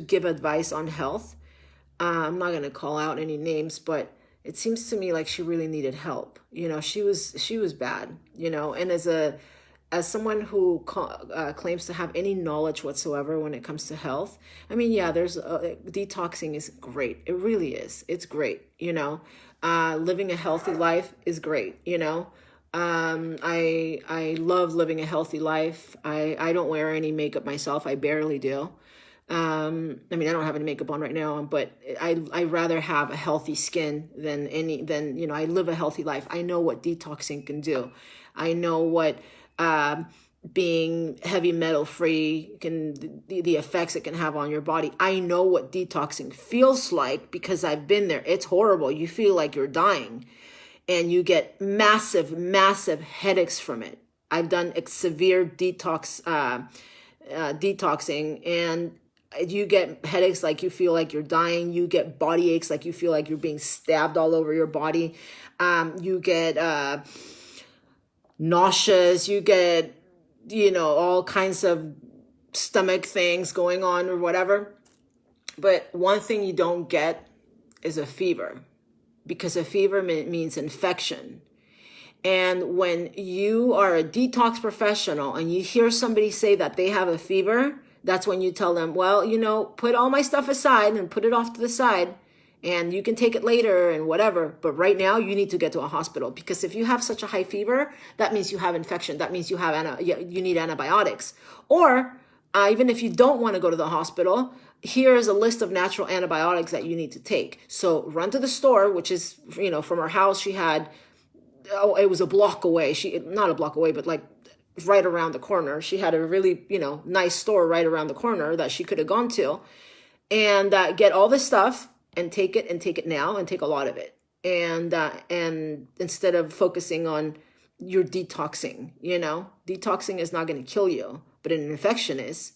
give advice on health, I'm not going to call out any names, but it seems to me like she really needed help. She was bad, and as someone who claims to have any knowledge whatsoever when it comes to health, I mean, yeah, there's detoxing is great. It really is. It's great. Living a healthy life is great. I love living a healthy life. I don't wear any makeup myself. I barely do. I mean, I don't have any makeup on right now, but I rather have a healthy skin than I live a healthy life. I know what detoxing can do. I know what being heavy metal free the effects it can have on your body. I know what detoxing feels like because I've been there. It's horrible. You feel like you're dying and you get massive headaches from it. I've done severe detoxing, and you get headaches like you feel like you're dying. You get body aches like you feel like you're being stabbed all over your body. You get nauseous. You get, all kinds of stomach things going on or whatever. But one thing you don't get is a fever, because a fever means infection. And when you are a detox professional and you hear somebody say that they have a fever, that's when you tell them, well, put all my stuff aside and put it off to the side and you can take it later and whatever. But right now you need to get to a hospital, because if you have such a high fever, that means you have infection. That means you need antibiotics. Or even if you don't want to go to the hospital, here's a list of natural antibiotics that you need to take. So run to the store, which is, from her house, she had, it was a block away. Not a block away, but like right around the corner. She had a really, nice store right around the corner that she could have gone to, and get all this stuff and take it now and take a lot of it. And instead of focusing on your detoxing, detoxing is not going to kill you, but an infection is.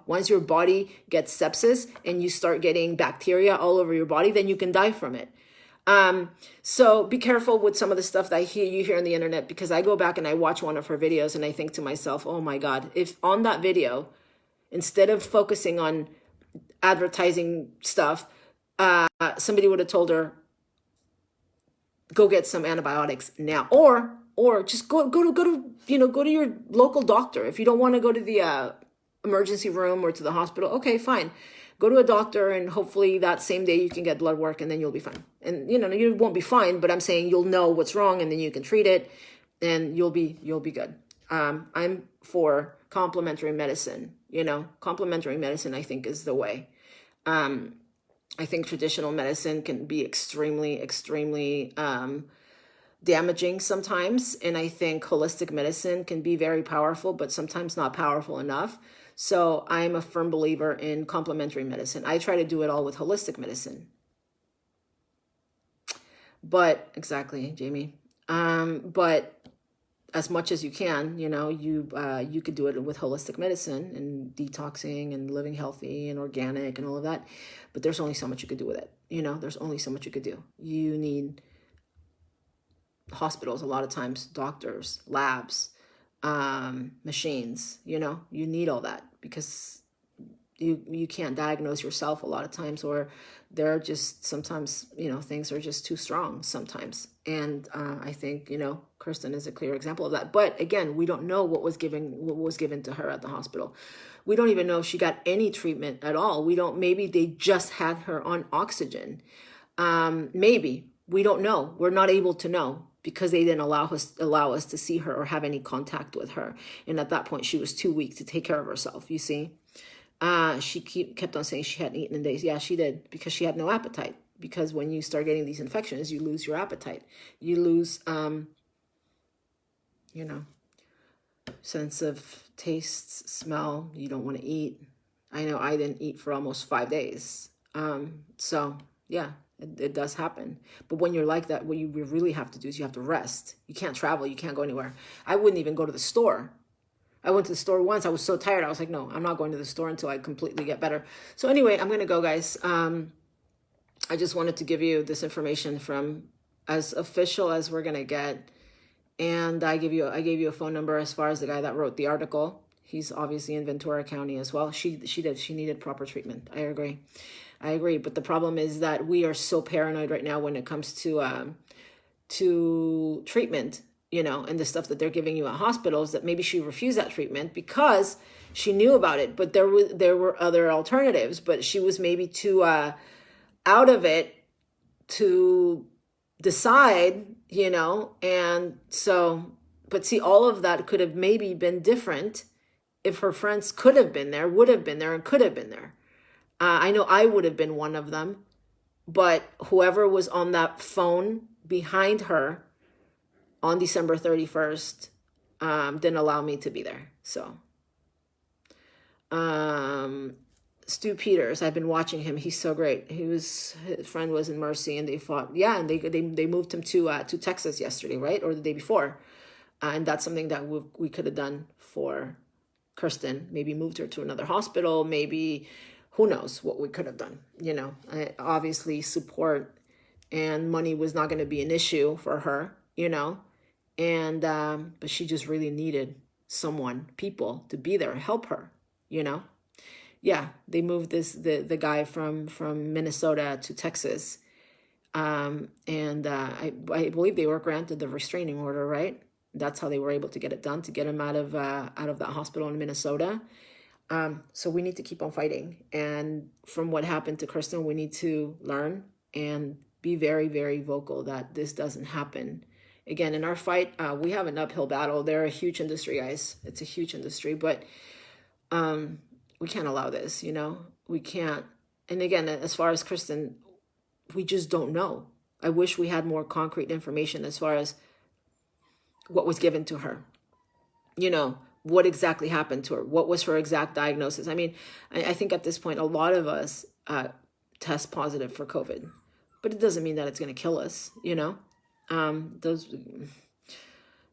Once your body gets sepsis and you start getting bacteria all over your body, then you can die from it. So be careful with some of the stuff that you hear on the internet, because I go back and I watch one of her videos and I think to myself, oh my God, if on that video, instead of focusing on advertising stuff, somebody would have told her, go get some antibiotics now, or just go to your local doctor. If you don't want to go to the emergency room or to the hospital, okay, fine. Go to a doctor, and hopefully that same day you can get blood work, and then you'll be fine. And you won't be fine, but I'm saying you'll know what's wrong, and then you can treat it, and you'll be good. I'm for complementary medicine. Complementary medicine, I think, is the way. I think traditional medicine can be extremely damaging sometimes, and I think holistic medicine can be very powerful, but sometimes not powerful enough. So I'm a firm believer in complementary medicine. I try to do it all with holistic medicine. But exactly, Jamie. But as much as you can, you could do it with holistic medicine and detoxing and living healthy and organic and all of that. But there's only so much you could do with it. There's only so much you could do. You need hospitals a lot of times, doctors, labs, machines. You need all that, because you can't diagnose yourself a lot of times, or they're just sometimes, things are just too strong sometimes. And I think, Cirsten is a clear example of that. But again, we don't know what was given to her at the hospital. We don't even know if she got any treatment at all. Maybe they just had her on oxygen. Maybe, we don't know. We're not able to know, because they didn't allow us to see her or have any contact with her. And at that point, she was too weak to take care of herself, you see. She kept on saying she hadn't eaten in days. Yeah, she did, because she had no appetite. Because when you start getting these infections, you lose your appetite. You lose, sense of taste, smell. You don't want to eat. I know I didn't eat for almost 5 days. So yeah, it does happen. But when you're like that, what you really have to do is you have to rest. You can't travel. You can't go anywhere. I wouldn't even go to the store. I went to the store once. I was so tired. I was like, no, I'm not going to the store until I completely get better. So anyway, I'm going to go, guys. I just wanted to give you this information from as official as we're going to get. And I gave you a phone number as far as the guy that wrote the article. He's obviously in Ventura County as well. She needed proper treatment. I agree. But the problem is that we are so paranoid right now when it comes to treatment, and the stuff that they're giving you at hospitals, that maybe she refused that treatment because she knew about it, but there were other alternatives, but she was maybe too out of it to decide, and so, but see, all of that could have maybe been different if her friends could have been there, would have been there, and could have been there. I know I would have been one of them, but whoever was on that phone behind her on December 31st didn't allow me to be there. So Stu Peters, I've been watching him. He's so great. His friend was in Mercy, and they fought. Yeah, and they moved him to Texas yesterday, right, or the day before, and that's something that we could have done for Kirsten. Maybe moved her to another hospital. Maybe, who knows what we could have done. Obviously support and money was not going to be an issue for her. And but she just really needed people to be there, help her. Yeah, they moved the guy from Minnesota to Texas, and I believe they were granted the restraining order, right? That's how they were able to get it done, to get him out of that hospital in Minnesota. So we need to keep on fighting, and from what happened to Kirsten, we need to learn and be very, very vocal that this doesn't happen again. In our fight, we have an uphill battle. They're a huge industry, guys. It's a huge industry, but we can't allow this, we can't. And again, as far as Kirsten, we just don't know. I wish we had more concrete information as far as what was given to her, what exactly happened to her, what was her exact diagnosis. I mean, I think at this point, a lot of us test positive for COVID, but it doesn't mean that it's going to kill us,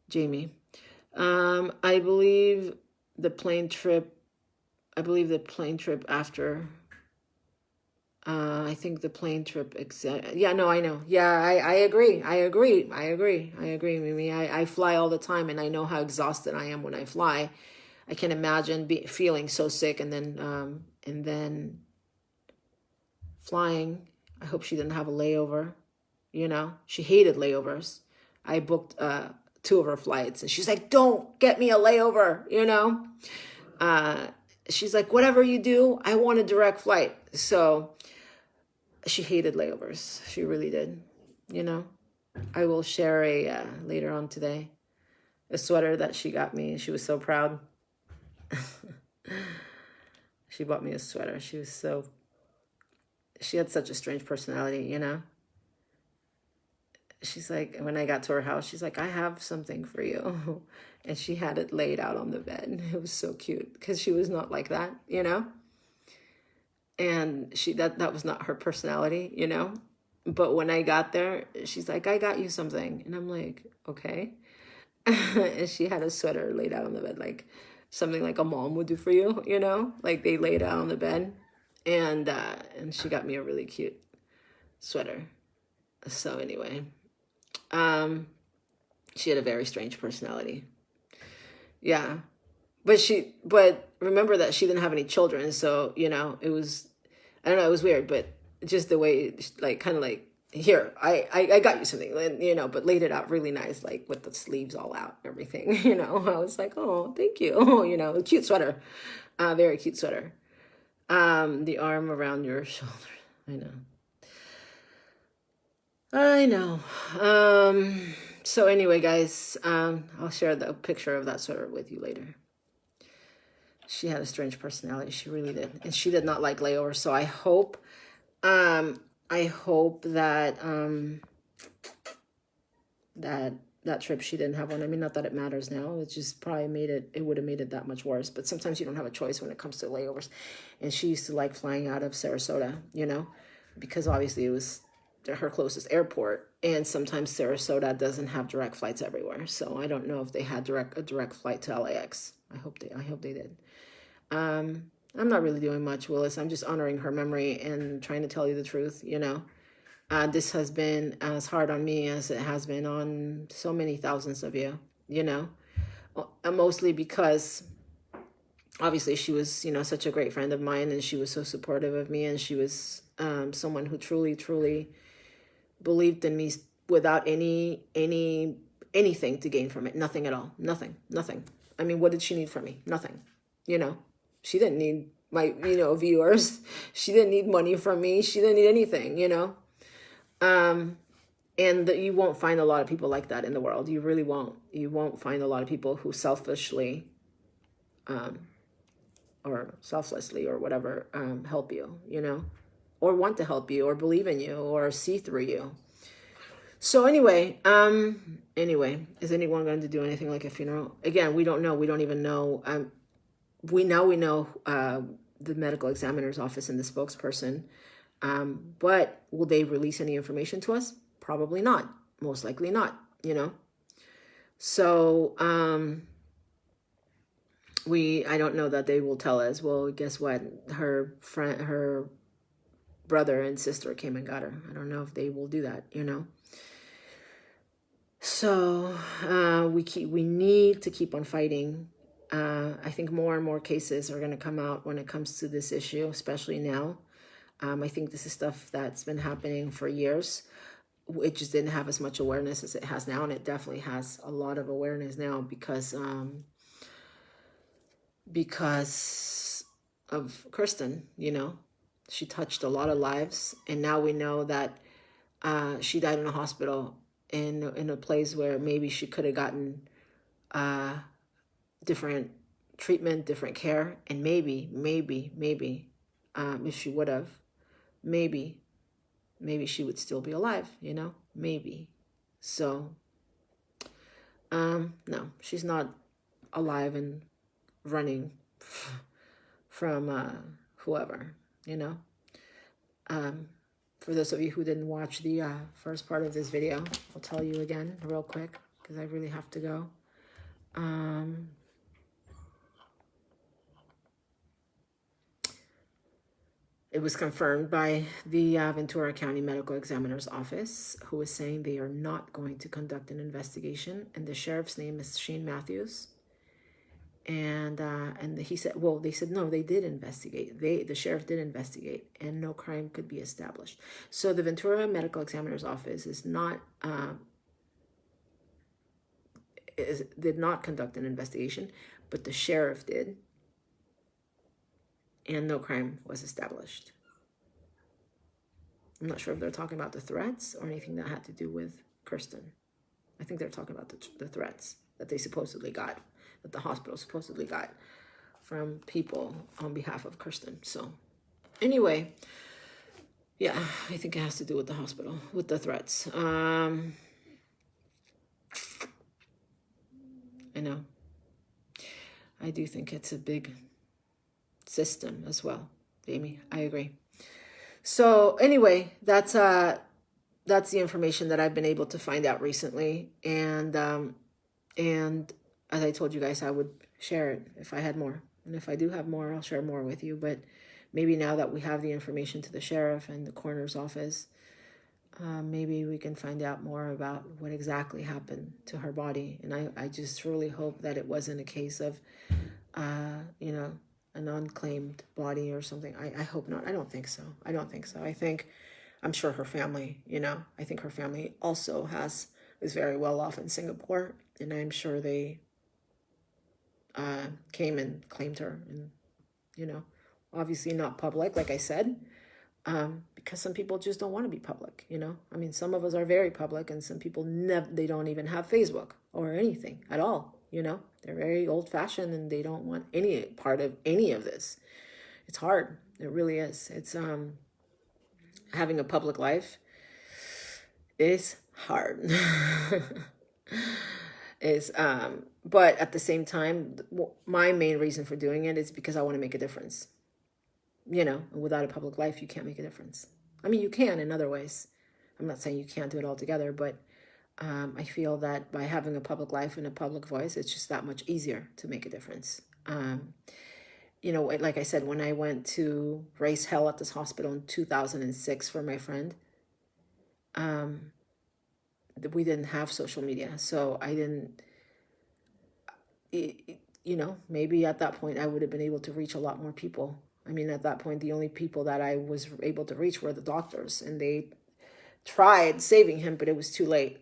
Jamie, I believe the plane trip after, I think the plane trip, yeah, no, I know. Yeah, I agree. Mimi, I fly all the time, and I know how exhausted I am when I fly. I can imagine feeling so sick and then flying. I hope she didn't have a layover. She hated layovers. I booked 2 of her flights, and she's like, don't get me a layover, she's like, whatever you do, I want a direct flight. So she hated layovers. She really did. I will share later on today, a sweater that she got me. She was so proud. She bought me a sweater. She had such a strange personality, She's like, when I got to her house, she's like, I have something for you. And she had it laid out on the bed. It was so cute because she was not like that, And that was not her personality, But when I got there, she's like, I got you something. And I'm like, okay. And she had a sweater laid out on the bed, like something like a mom would do for you, Like they laid out on the bed. And she got me a really cute sweater. So anyway, she had a very strange personality. Yeah. But remember that she didn't have any children. So, it was, I don't know, it was weird, but just the way, like, kind of like, here, I got you something, but laid it out really nice, like with the sleeves all out and everything, I was like, oh, thank you. A cute sweater, very cute sweater. The arm around your shoulder. I know. So anyway, guys, I'll share the picture of that sweater with you later. She had a strange personality. She really did. And she did not like layovers. So I hope that that trip she didn't have one. I mean, not that it matters now. It just probably it would have made it that much worse. But sometimes you don't have a choice when it comes to layovers. And she used to like flying out of Sarasota, because obviously it was her closest airport. And sometimes Sarasota doesn't have direct flights everywhere. So I don't know if they had a direct flight to LAX. I hope they did. I'm not really doing much, Willis. I'm just honoring her memory and trying to tell you the truth, This has been as hard on me as it has been on so many thousands of you, mostly because obviously she was, such a great friend of mine, and she was so supportive of me, and she was someone who truly, truly believed in me without anything to gain from it. Nothing at all. Nothing. I mean, what did she need from me? Nothing. She didn't need my, viewers. She didn't need money from me. She didn't need anything, and you won't find a lot of people like that in the world. You really won't. You won't find a lot of people who selfishly, or selflessly or whatever, help you, or want to help you or believe in you or see through you. So anyway, is anyone going to do anything like a funeral? Again, we don't know. We don't even know. We know the medical examiner's office and the spokesperson. But will they release any information to us? Probably not. Most likely not, So, I don't know that they will tell us, well, guess what? Her brother and sister came and got her. I don't know if they will do that, So, we need to keep on fighting. I think more and more cases are going to come out when it comes to this issue, especially now. I think this is stuff that's been happening for years. It just didn't have as much awareness as it has now, and it definitely has a lot of awareness now because of Cirsten. She touched a lot of lives, and now we know that she died in a hospital in a place where maybe she could have gotten different treatment, different care, and maybe if she would have, maybe she would still be alive, maybe. So, no, she's not alive and running from whoever, For those of you who didn't watch the first part of this video, I'll tell you again real quick because I really have to go. It was confirmed by the Ventura County Medical Examiner's Office, who is saying they are not going to conduct an investigation. And the sheriff's name is Shane Matthews. And he said, well, they said, no, they did investigate. The sheriff did investigate, and no crime could be established. So the Ventura Medical Examiner's Office did not conduct an investigation, but the sheriff did. And no crime was established. I'm not sure if they're talking about the threats or anything that had to do with Cirsten. I think they're talking about the threats that they supposedly got, that the hospital supposedly got from people on behalf of Cirsten. So anyway, yeah, I think it has to do with the hospital, with the threats. I know. I do think it's a big system as well, Amy. I agree. So anyway, that's the information that I've been able to find out recently, and as I told you guys, I would share it if I had more, and if I do have more, I'll share more with you. But maybe now that we have the information to the sheriff and the coroner's office, maybe we can find out more about what exactly happened to her body. And I just really hope that it wasn't a case of an unclaimed body or something. I hope not. I don't think so. I'm sure her family, I think her family also is very well off in Singapore, and I'm sure they came and claimed her, and obviously not public, like I said, because some people just don't want to be public. I mean, some of us are very public, and some people they don't even have Facebook or anything at all. They're very old-fashioned, and they don't want any part of any of this. It's hard. It really is. It's having a public life is hard. is but at the same time, my main reason for doing it is because I want to make a difference. You know, without a public life, you can't make a difference. I mean, you can in other ways. I'm not saying you can't do it altogether, but I feel that by having a public life and a public voice, it's just that much easier to make a difference. You know, like I said, when I went to raise hell at this hospital in 2006 for my friend, we didn't have social media. So I didn't, you know, maybe at that point I would have been able to reach a lot more people. I mean, at that point, the only people that I was able to reach were the doctors, and they tried saving him, but it was too late.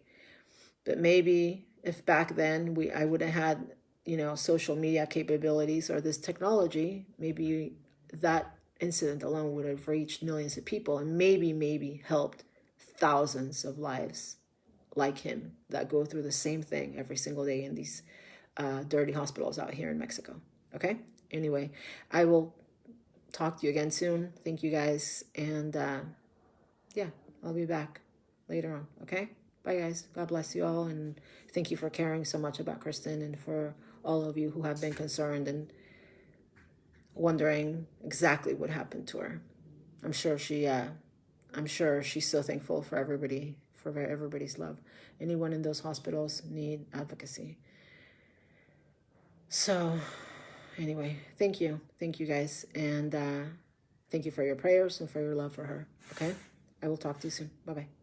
But maybe if back then I would have had, you know, social media capabilities or this technology, maybe that incident alone would have reached millions of people and maybe helped thousands of lives like him that go through the same thing every single day in these dirty hospitals out here in Mexico. Okay? Anyway, I will talk to you again soon. Thank you guys. And yeah, I'll be back later on. Okay? Bye, guys. God bless you all. And thank you for caring so much about Cirsten, and for all of you who have been concerned and wondering exactly what happened to her. I'm sure she's so thankful for everybody's love. Anyone in those hospitals need advocacy. So anyway, thank you guys, and thank you for your prayers and for your love for her. Okay, I will talk to you soon. Bye-bye.